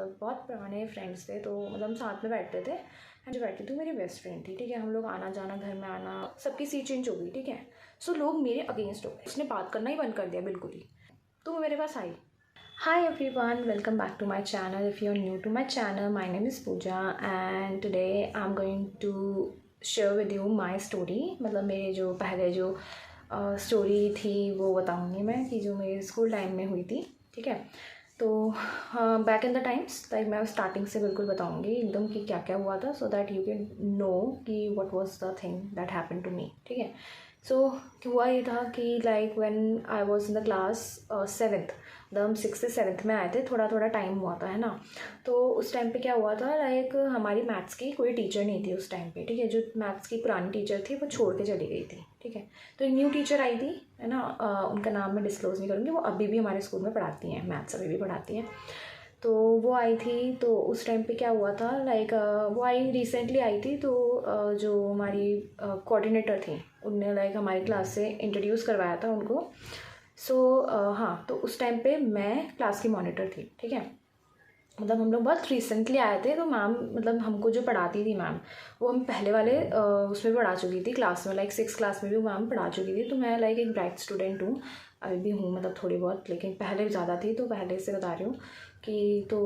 मतलब बहुत पुराने फ्रेंड्स थे, तो मतलब हम साथ में बैठते थे। एंड जो बैठती थी मेरी बेस्ट फ्रेंड थी, ठीक है। हम लोग आना जाना, घर में आना, सबकी सीट चेंज हो गई, ठीक है। सो लोग मेरे अगेंस्ट हो गए, उसने बात करना ही बंद कर दिया बिल्कुल ही। तो वो मेरे पास आई। Hi everyone, welcome back to my channel. If you are new to my channel, my name is Pooja and today I am going to share with you my story. मतलब मेरे जो पहले जो स्टोरी थी वो बताऊँगी मैं, कि जो मेरे स्कूल टाइम में हुई थी, ठीक है। तो back in the times, like मैं स्टार्टिंग से बिल्कुल बताऊँगी एकदम कि क्या क्या हुआ था, so that you can know कि what was the thing that happened to me, ठीक है। सो हुआ ये था कि like when I was in the class 7th, मतलब हम 6th से 7th में आए थे, थोड़ा थोड़ा टाइम हुआ था, है ना। तो उस टाइम पे क्या हुआ था, लाइक हमारी मैथ्स की कोई टीचर नहीं थी उस टाइम पे, ठीक है। जो मैथ्स की पुरानी टीचर थी वो छोड़ के चली गई थी, ठीक है। तो एक न्यू टीचर आई थी, है ना। उनका नाम मैं डिस्क्लोज़ नहीं करूँगी, वो अभी भी हमारे स्कूल में पढ़ाती हैं, मैथ्स अभी भी पढ़ाती हैं। तो वो आई थी, तो उस टाइम पे क्या हुआ था, लाइक वो आई रिसेंटली आई थी। तो जो हमारी कोऑर्डिनेटर थी, उनने लाइक हमारी क्लास से इंट्रोड्यूस करवाया था उनको। सो हाँ, तो उस टाइम पे मैं क्लास की मॉनिटर थी, ठीक है। मतलब हम लोग बहुत रिसेंटली आए थे, तो मैम मतलब हमको जो पढ़ाती थी मैम, वो हम पहले वाले उसमें पढ़ा चुकी थी क्लास में, लाइक 6th क्लास में भी वो मैम पढ़ा चुकी थी। तो मैं लाइक एक ब्राइट स्टूडेंट हूँ, अभी भी हूँ, मतलब थोड़ी बहुत, लेकिन पहले ज़्यादा थी, तो पहले से बता रही हूँ कि तो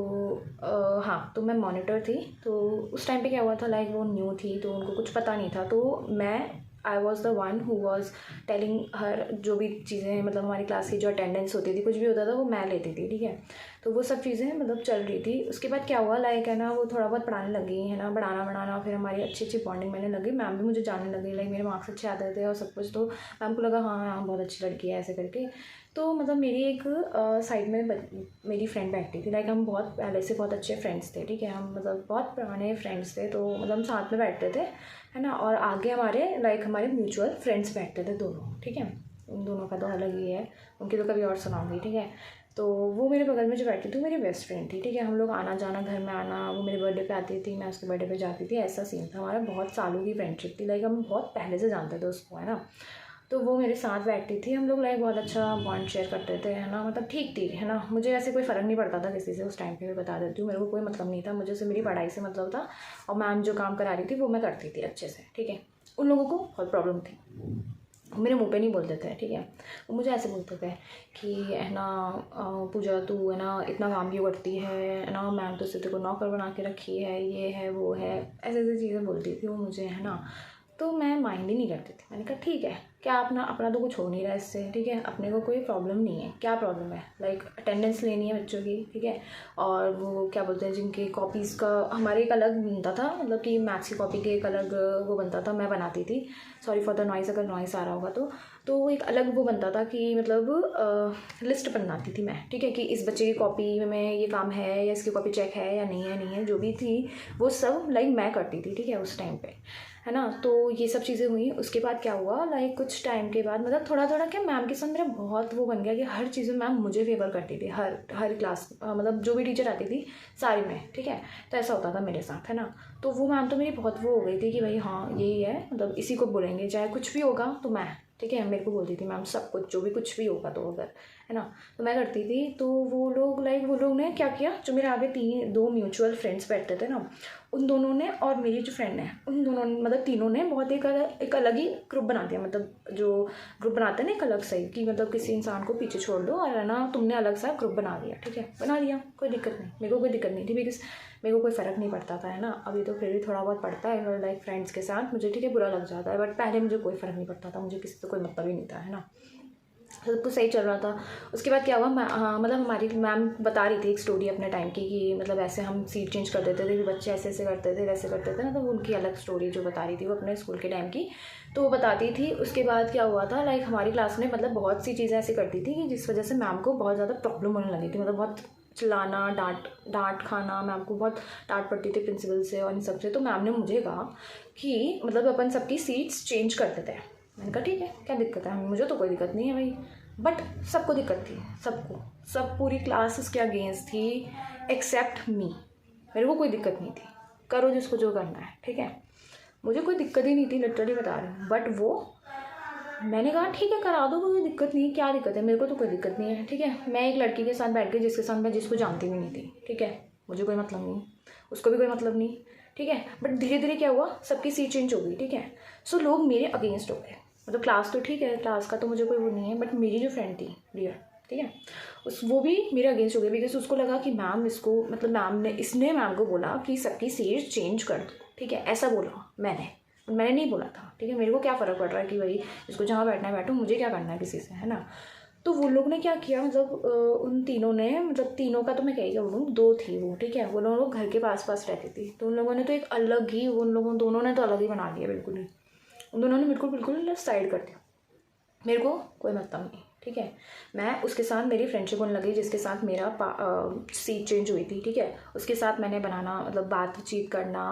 हाँ, तो मैं मॉनिटर थी। तो उस टाइम पे क्या हुआ था, लाइक वो न्यू थी, तो उनको कुछ पता नहीं था। तो मैं I was the one who was telling her जो भी चीज़ें, मतलब हमारी क्लास की जो अटेंडेंस होती थी, कुछ भी होता था वो मैं लेती थी, ठीक है। तो वो सब चीज़ें मतलब चल रही थी। उसके बाद क्या हुआ, लाइक है ना, वो थोड़ा बहुत पढ़ाने लगी, है ना, बढ़ाना, फिर हमारी अच्छी अच्छी बॉन्डिंग बनने लगी। मैम भी मुझे जानने लगी, लाइक मेरे मार्क्स अच्छे आते थे और सब कुछ। तो मैम को लगा हाँ हाँ बहुत अच्छी लड़की है, ऐसे करके। तो मतलब मेरी एक साइड में मेरी फ्रेंड बैठती थी, लाइक हम बहुत पहले से बहुत अच्छे फ्रेंड्स थे, ठीक है। हम मतलब बहुत पुराने फ्रेंड्स थे, तो मतलब हम साथ में बैठते थे, है ना। और आगे हमारे लाइक हमारे म्यूचुअल फ्रेंड्स बैठते थे दोनों, ठीक है। उन दोनों का तो अलग ही है, उनकी तो कभी और सुनाऊंगी, ठीक है। तो वो मेरे बगल में जो बैठती थी मेरी बेस्ट फ्रेंड थी, ठीक है। हम लोग आना जाना, घर में आना, वो मेरे बर्थडे पे आती थी, मैं उसके बर्थडे पे जाती थी, ऐसा सीन था हमारा। बहुत सालों की फ्रेंडशिप थी, लाइक हम बहुत पहले से जानते थे उसको, है ना। तो वो मेरे साथ बैठती थी, हम लोग लाइक बहुत अच्छा बॉन्ड शेयर करते थे, है ना। मतलब ठीक थी, है ना। मुझे ऐसे कोई फ़र्क नहीं पड़ता था किसी से उस टाइम पे, मैं बता देती हूँ, मेरे को कोई मतलब नहीं था, मुझे से मेरी पढ़ाई से मतलब था। और मैम जो काम करा रही थी वो मैं करती थी अच्छे से, ठीक है। उन लोगों को बहुत प्रॉब्लम थी, मेरे मुंह पे नहीं बोलते थे, ठीक है। वो मुझे ऐसे बोलते थे कि है ना पूजा तू है ना इतना काम क्यों करती है ना, मैम तो तेरे को नौकर बना के रखी है, ये है वो है, ऐसे ऐसी चीज़ें बोलती थी वो मुझे, है ना। तो मैं माइंड ही नहीं करती थी। मैंने कहा ठीक है, क्या अपना अपना तो कुछ हो नहीं रहा है इससे, ठीक है। अपने को कोई प्रॉब्लम नहीं है, क्या प्रॉब्लम है, लाइक अटेंडेंस लेनी है बच्चों की, ठीक है। और वो क्या बोलते हैं, जिनकी कॉपीज़ का हमारे एक अलग बनता था, मतलब कि मैथ्स की कॉपी के एक अलग वो बनता था, मैं बनाती थी। सॉरी फॉर द नॉइज़, अगर नॉइज़ आ रहा होगा तो वो एक अलग वो बनता था कि मतलब लिस्ट बनाती थी मैं, ठीक है। कि इस बच्चे की कॉपी में ये काम है, या इसकी कॉपी चेक है या नहीं है, जो भी थी वो सब लाइक मैं करती थी, ठीक है, उस टाइम पे, है ना। तो ये सब चीज़ें हुई। उसके बाद क्या हुआ, लाइक कुछ टाइम के बाद मतलब थोड़ा थोड़ा क्या, मैम के साथ मेरा बहुत वो बन गया कि हर चीज़ में मैम मुझे फेवर करती थी, हर क्लास मतलब जो भी टीचर आती थी सारी में, ठीक है। तो ऐसा होता था मेरे साथ, है ना। तो वो मैम तो मेरी बहुत वो हो गई थी कि भाई हाँ यही है, मतलब इसी को बोलेंगे, चाहे कुछ भी होगा तो मैं, ठीक है। मेरे को बोलती थी मैम सब कुछ, जो भी कुछ भी होगा तो अगर, है ना, तो मैं करती थी। तो वो लोग ने क्या किया, जो मेरे आगे 2 म्यूचुअल फ्रेंड्स बैठते थे ना, उन दोनों ने और मेरी जो फ्रेंड है, उन दोनों ने मतलब तीनों ने बहुत एक अलग ही ग्रुप बना दिया। मतलब जो ग्रुप बनाते हैं ना एक अलग सही, कि मतलब किसी इंसान को पीछे छोड़ दो और है ना तुमने अलग सा ग्रुप बना दिया, ठीक है। बना दिया, कोई दिक्कत नहीं, मेरे को कोई दिक्कत नहीं थी, बिकॉज मेरे को कोई फ़र्क नहीं पड़ता था, है ना। अभी तो फिर भी थोड़ा बहुत पड़ता है लाइक फ्रेंड्स के साथ, मुझे ठीक है बुरा लग जाता है, बट पहले मुझे कोई फ़र्क नहीं पड़ता था, मुझे किसी से कोई मतलब ही नहीं था, है ना। सब कुछ सही चल रहा था। उसके बाद क्या हुआ, हाँ मतलब हमारी मैम बता रही थी एक स्टोरी अपने टाइम की, कि मतलब ऐसे हम सीट चेंज कर देते थे, कि बच्चे ऐसे ऐसे करते थे, वैसे करते थे ना। तो उनकी अलग स्टोरी जो बता रही थी वो अपने स्कूल के टाइम की, तो वो बताती थी। उसके बाद क्या हुआ था, लाइक हमारी क्लास में मतलब बहुत सी चीज़ें ऐसी करती थी कि जिस वजह से मैम को बहुत ज़्यादा प्रॉब्लम होने लगी थी। मतलब बहुत चिल्लाना, डांट खाना, मैम को बहुत डांट पड़ती थी प्रिंसिपल से और इन सब से। तो मैम ने मुझे कहा कि मतलब अपन सबकी सीट्स चेंज करते थे। मैंने कहा ठीक है, क्या दिक्कत है, मुझे तो कोई दिक्कत नहीं है भाई। बट सबको दिक्कत थी, सब पूरी क्लास उसके अगेंस्ट थी एक्सेप्ट मी। मेरे को कोई दिक्कत नहीं थी, करो जिसको जो करना है, ठीक है। मुझे कोई दिक्कत ही नहीं थी, लिटरली बता रही हूँ। बट वो, मैंने कहा ठीक है करा दो, कोई दिक्कत नहीं, क्या दिक्कत है, मेरे को तो कोई दिक्कत नहीं है, ठीक है। मैं एक लड़की के साथ बैठ गई जिसके साथ मैं जिसको जानती भी नहीं थी, ठीक है। मुझे कोई मतलब नहीं, उसको भी कोई मतलब नहीं, ठीक है। बट धीरे धीरे क्या हुआ, सबकी सीट चेंज हो गई, ठीक है। सो लोग मेरे अगेंस्ट हो गए, मतलब क्लास तो ठीक है, क्लास का तो मुझे कोई वो नहीं है, बट मेरी जो फ्रेंड थी डियर, ठीक है, वो भी मेरे अगेंस्ट हो गई, बिकॉज उसको लगा कि मैम इसको, मतलब इसने मैम को बोला कि सबकी सीट चेंज कर दो, ठीक है, ऐसा बोला मैंने नहीं बोला था, ठीक है। मेरे को क्या फ़र्क पड़ रहा है कि भाई इसको जहाँ बैठना है बैठो, मुझे क्या करना है किसी से, है ना। तो वो लोग ने क्या किया, मतलब उन तीनों ने, मतलब तीनों का तो मैं क्या बोलूँ, 2 थी वो, ठीक है, वो लोग घर के पास पास रहती थी, तो उन लोगों ने तो एक अलग ही, उन लोगों दोनों ने तो अलग ही बना दिया, बिल्कुल ही उन दोनों ने बिल्कुल साइड कर दिया। मेरे को कोई मतलब नहीं, ठीक है। मैं उसके साथ, मेरी फ्रेंडशिप होने लगी जिसके साथ मेरा सीट चेंज हुई थी, ठीक है, उसके साथ मैंने बनाना, मतलब बातचीत करना,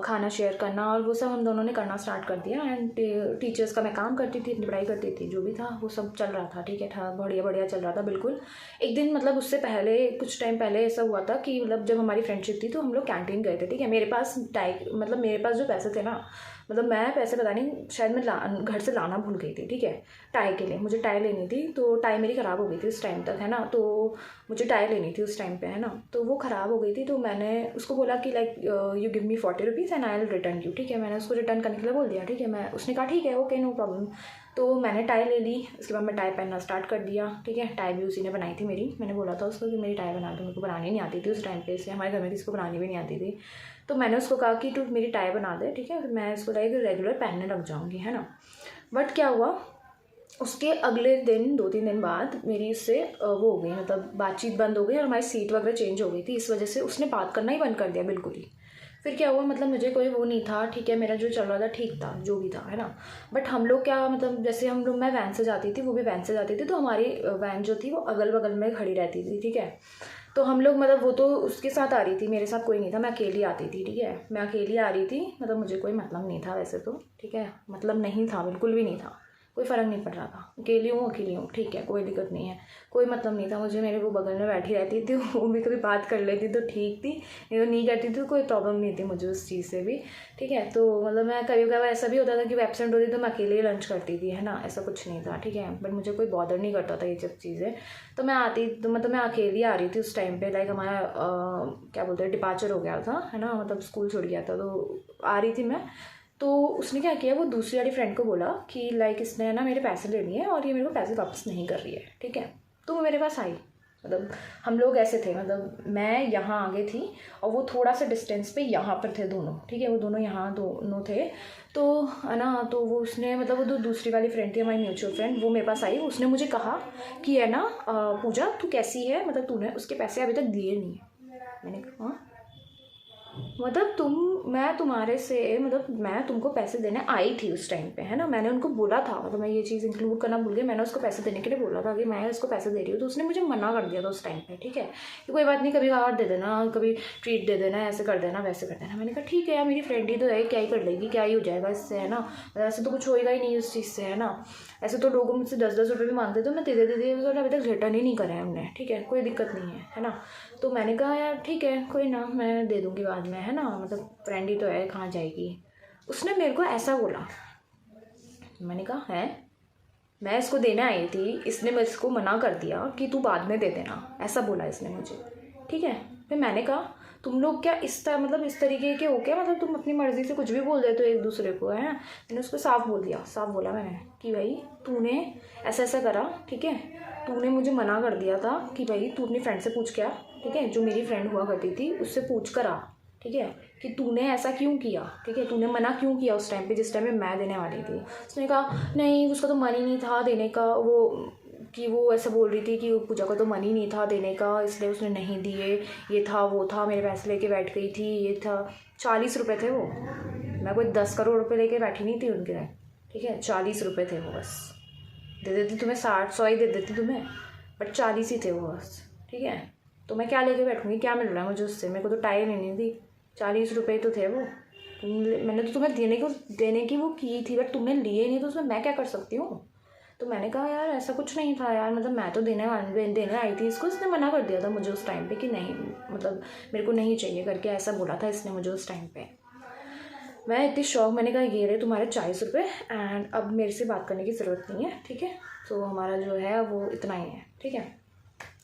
खाना शेयर करना, और वो सब हम दोनों ने करना स्टार्ट कर दिया। एंड टीचर्स का मैं काम करती थी, पढ़ाई करती थी, जो भी था वो सब चल रहा था, ठीक है, था बढ़िया चल रहा था बिल्कुल। एक दिन, मतलब उससे पहले कुछ टाइम पहले ऐसा हुआ था कि, मतलब जब हमारी फ्रेंडशिप थी तो हम लोग कैंटीन गए थे, ठीक है। मेरे पास मतलब मेरे पास जो पैसे थे ना, मतलब मैं पैसे पता नहीं, शायद मैं घर से लाना भूल गई थी, ठीक है, टाई के लिए। मुझे टाई लेनी थी, तो टाई मेरी ख़राब हो गई थी उस टाइम तक, है ना, तो मुझे टाई लेनी थी उस टाइम पे, है ना, तो वो ख़राब हो गई थी। तो मैंने उसको बोला कि like you give me 40 rupees and I will return you, ठीक है। मैंने उसको रिटर्न करने के लिए बोल दिया, ठीक है। उसने कहा ठीक है, ओके, नो प्रॉब्लम। तो मैंने टाई ले ली, उसके बाद मैं टाई पहनना स्टार्ट कर दिया, ठीक है। टाई भी उसी ने बनाई थी मेरी, मैंने बोला था उसको कि मेरी टाई बना दो, मेरे को बनानी नहीं आती थी उस टाइम पे, इसलिए हमारे घर में किसी को बनानी भी नहीं आती थी। तो मैंने उसको कहा कि तू मेरी टाई बना दे, ठीक है, मैं इसको लाइक रेगुलर पहनने लग जाऊँगी, है ना। बट क्या हुआ, उसके अगले दिन 2-3 दिन बाद मेरी उससे वो हो गई, मतलब बातचीत बंद हो गई, और हमारी सीट वगैरह चेंज हो गई थी। इस वजह से उसने बात करना ही बंद कर दिया बिल्कुल ही। फिर क्या हुआ, मतलब मुझे कोई वो नहीं था, ठीक है, मेरा जो चल रहा था ठीक था, जो भी था, है ना। बट हम लोग क्या, मतलब जैसे हम लोग, मैं वैन से जाती थी, वो भी वैन से जाती थी, तो हमारी वैन जो थी वो अगल बगल में खड़ी रहती थी, ठीक है। तो हम लोग, मतलब वो तो उसके साथ आ रही थी, मेरे साथ कोई नहीं था, मैं अकेली आती थी, ठीक है, मैं अकेली आ रही थी, मतलब मुझे कोई मतलब नहीं था वैसे तो, ठीक है, मतलब नहीं था, बिल्कुल भी नहीं था, कोई फ़र्क नहीं पड़ रहा था, अकेली हूँ, ठीक है, कोई दिक्कत नहीं है, कोई मतलब नहीं था मुझे। मेरे वो बगल में बैठी रहती थी, वो भी कभी बात कर लेती तो ठीक थी, नहीं तो नहीं करती तो कोई प्रॉब्लम नहीं थी मुझे उस चीज़ से भी, ठीक है। तो मतलब मैं कभी कभी ऐसा भी होता था कि वो एब्सेंट होती तो मैं अकेले ही लंच करती थी, है ना, ऐसा कुछ नहीं था, ठीक है। बट मुझे कोई बॉदर नहीं करता था ये सब चीज़ें। तो मैं आती, तो मतलब मैं अकेली आ रही थी उस टाइम पे, लाइक हमारा क्या बोलते हैं, डिपार्चर हो गया था, है ना, मतलब स्कूल छूट गया था, तो आ रही थी मैं। तो उसने क्या किया, वो दूसरी वाली फ्रेंड को बोला कि लाइक इसने ना मेरे पैसे ले लिए और ये मेरे को पैसे वापस नहीं कर रही है, ठीक है। तो वो मेरे पास आई, मतलब हम लोग ऐसे थे, मतलब मैं यहाँ आगे थी और वो थोड़ा सा डिस्टेंस पे यहाँ पर थे दोनों, ठीक है, वो दोनों यहाँ दोनों थे। तो है ना, तो वो उसने, मतलब वो जो दूसरी वाली फ्रेंड थी हमारी म्यूचुअल फ्रेंड, वो मेरे पास आई, उसने मुझे कहा कि है ना पूजा तू कैसी है, मतलब तूने उसके पैसे अभी तक दिए नहीं है। मैंने कहा हाँ, मतलब मैं तुम्हारे से, मतलब मैं तुमको पैसे देने आई थी उस टाइम पे, है ना, मैंने उनको बोला था, मतलब मैं ये चीज़ इंक्लूड करना भूल गई, मैंने उसको पैसे देने के लिए बोला था कि मैं उसको पैसे दे रही हूँ। तो उसने मुझे मना कर दिया था उस टाइम पे, ठीक है, कि कोई बात नहीं, कभी और दे देना, कभी ट्रीट दे देना, ऐसे कर देना, वैसे कर देना। मैंने कहा ठीक है यार, मेरी फ्रेंड ही तो है, क्या ही कर लेगी, क्या ही हो जाएगा इससे, है ना, ऐसे तो कुछ होएगा ही नहीं उस चीज़ से, है ना। ऐसे तो लोगों मुझसे 10-10 रुपये भी मांगते, तो मैं दे अभी तक रिटर्न ही नहीं करे हैं हमने, ठीक है, कोई दिक्कत नहीं है ना। तो मैंने कहा यार ठीक है, कोई ना, मैं दे दूँगी बाद में, है ना, मतलब फ्रेंड ही तो है, कहाँ जाएगी। उसने मेरे को ऐसा बोला, मैंने कहा है, मैं इसको देने आई थी, इसने मेरे को मना कर दिया कि तू बाद में दे देना, ऐसा बोला इसने मुझे, ठीक है। फिर मैंने कहा तुम लोग क्या इस तरह, मतलब इस तरीके के हो क्या, मतलब तुम अपनी मर्ज़ी से कुछ भी बोल देते हो एक दूसरे को, है। मैंने उसको साफ बोल दिया, साफ बोला मैंने कि भाई तूने ऐसा ऐसा करा, ठीक है, तूने मुझे मना कर दिया था कि भाई तू अपनी फ्रेंड से पूछ क्या, ठीक है, जो मेरी फ्रेंड हुआ करती थी उससे पूछ कर आ, ठीक है, कि तूने ऐसा क्यों किया, ठीक है, तूने मना क्यों किया उस टाइम पे जिस टाइम पे मैं देने वाली थी। उसने कहा नहीं, उसका तो मन ही नहीं था देने का, वो कि वो ऐसा बोल रही थी कि पूजा को तो मन ही नहीं था देने का, इसलिए उसने नहीं दिए, ये था वो था, मेरे पैसे लेके बैठ गई थी, ये था। 40 रुपये थे वो, मैं कोई 10 करोड़ रुपये लेके बैठी नहीं थी उनके, ठीक है, 40 रुपये थे वो, बस दे देती तुम्हें, 60-100 ही दे देती तुम्हें, बट 40 ही थे वो बस, ठीक है। तो मैं क्या लेके बैठूँगी, क्या मिल रहा है मुझे उससे, मेरे को तो टाई लेनी थी, 40 रुपये तो थे वो, मैंने तो तुम्हें देने की वो की थी, बट तुमने लिए नहीं, तो उसमें मैं क्या कर सकती हूँ। तो मैंने कहा यार ऐसा कुछ नहीं था यार, मतलब मैं तो देने आई थी इसको, इसने मना कर दिया था मुझे उस टाइम पे कि नहीं, मतलब मेरे को नहीं चाहिए करके ऐसा बोला था इसने मुझे उस टाइम पे। मैं इतनी शौक, मैंने कहा ये रहे तुम्हारे 40 रुपये, एंड अब मेरे से बात करने की ज़रूरत नहीं है, ठीक है, तो हमारा जो है वो इतना ही है, ठीक है।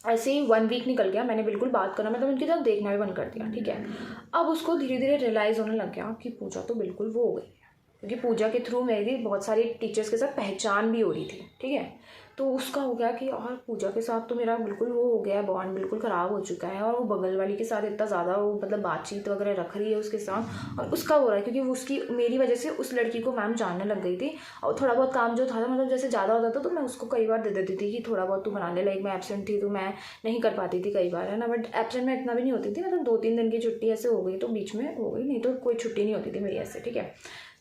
ऐसे ही 1 वीक निकल गया, मैंने बिल्कुल बात करना मतलब उनकी तरफ देखना भी बंद कर दिया, ठीक है। अब उसको धीरे धीरे रियलाइज़ होने लग गया कि पूजा तो बिल्कुल वो हो गई, क्योंकि पूजा के थ्रू मेरी बहुत सारी टीचर्स के साथ पहचान भी हो रही थी, ठीक है। तो उसका हो गया कि यार पूजा के साथ तो मेरा बिल्कुल वो हो गया है, बॉन्ड बिल्कुल ख़राब हो चुका है, और वो बगल वाली के साथ इतना ज़्यादा वो मतलब बातचीत वगैरह रख रही है उसके साथ, और उसका हो रहा है क्योंकि उसकी मेरी वजह से उस लड़की को मैम जानने लग गई थी। और थोड़ा बहुत काम जो था मतलब जैसे ज़्यादा होता था तो मैं उसको कई बार दे देती थी कि थोड़ा बहुत तू बना ले, लाइक मैं एबसेंट थी तो मैं नहीं कर पाती थी कई बार, है ना। बट एबसेंट में इतना भी नहीं होती थी, मतलब 2-3 दिन की छुट्टी ऐसे हो गई तो बीच में हो गई, नहीं तो कोई छुट्टी नहीं होती थी मेरी ऐसे, ठीक है।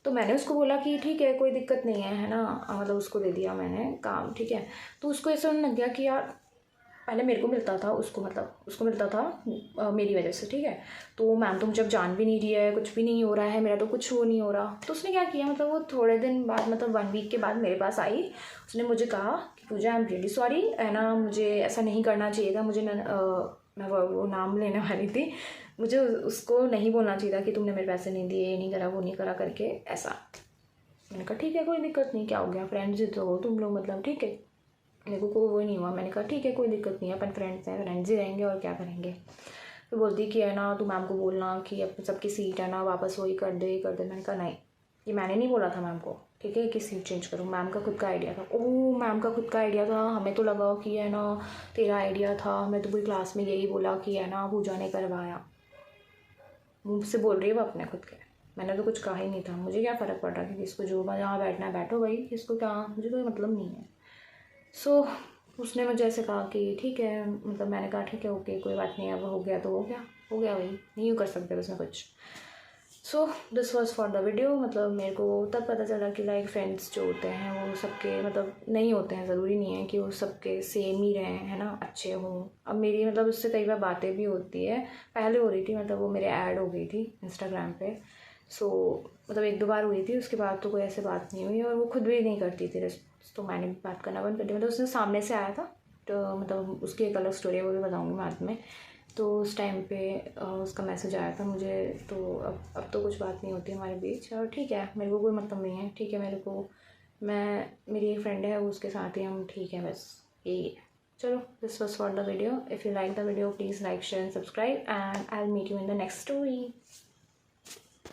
तो मैंने उसको बोला कि ठीक है कोई दिक्कत नहीं है ना, मतलब उसको दे दिया मैंने काम, ठीक है। तो उसको ऐसा होने लग गया कि यार पहले मेरे को मिलता था, उसको मतलब उसको मिलता था मेरी वजह से, ठीक है। तो मैम तो मुझे अब जान भी नहीं रही है, कुछ भी नहीं हो रहा है, मेरा तो कुछ वो नहीं हो रहा। तो उसने क्या किया, मतलब वो थोड़े दिन बाद मतलब 1 वीक के बाद मेरे पास आई, उसने मुझे कहा कि पूजा आई एम रियली सॉरी, है ना, मुझे ऐसा नहीं करना चाहिए था, मुझे मैं वो नाम लेने वाली थी, मुझे उसको नहीं बोलना चाहिए था कि तुमने मेरे पैसे नहीं दिए, ये नहीं करा, वो नहीं करा करके ऐसा। मैंने कहा ठीक है कोई दिक्कत नहीं, क्या हो गया, फ्रेंड्स ही तो हो तुम लोग, मतलब ठीक है, मेरे को कोई वो नहीं हुआ। मैंने कहा ठीक है कोई दिक्कत नहीं है, अपन फ्रेंड्स हैं, फ्रेंड्स ही रहेंगे और क्या करेंगे। तो बोलती कि है ना तू मैम को बोलना कि अब सबकी सीट है ना वापस वही कर दे कर दे। मैंने कहा नहीं, ये मैंने नहीं बोला था मैम को, ठीक है कि सीट चेंज करूँ, मैम का खुद का आइडिया था। ओह मैम का खुद का आइडिया था, हमें तो लगा कि है ना तेरा आइडिया था, हमें तो पूरी क्लास में यही बोला कि है ना पूजा ने करवाया। मुँह से बोल रही है वो अपने खुद के, मैंने तो कुछ कहा ही नहीं था, मुझे क्या फ़र्क पड़ रहा कि किसको जो जहाँ बैठना है बैठो भाई, किसको क्या, मुझे कोई मतलब नहीं है। सो उसने मुझे ऐसे कहा कि ठीक है, मतलब मैंने कहा ठीक है ओके कोई बात नहीं, अब हो गया तो हो गया, हो गया भाई, नहीं कर सकते उसमें कुछ। So this was for the video. मतलब मेरे को तब पता चला कि लाइक फ्रेंड्स जो होते हैं वो सबके मतलब नहीं होते हैं, ज़रूरी नहीं है कि वो सबके सेम ही रहें, है ना, अच्छे हों। अब मेरी मतलब उससे कई बार बातें भी होती है, पहले हो रही थी, मतलब वो मेरे ऐड हो गई थी इंस्टाग्राम पे। सो मतलब 1-2 बार हुई थी, उसके बाद तो कोई ऐसे बात नहीं हुई, और वो खुद भी नहीं करती थी, तो मैंने भी बात करना बंद कर दिया। मतलब उसने सामने से आया था तो मतलब उसकी एक अलग स्टोरी है, वो भी बताऊँगी बाद में। तो उस टाइम पे उसका मैसेज आया था मुझे, तो अब तो कुछ बात नहीं होती हमारे बीच, और ठीक है मेरे को कोई मतलब नहीं है, ठीक है। मेरे को मेरी एक फ्रेंड है, वो उसके साथ ही हम ठीक है, बस यही है। चलो this was for the video. If you like the video please like share and subscribe, and I will meet you in the next story.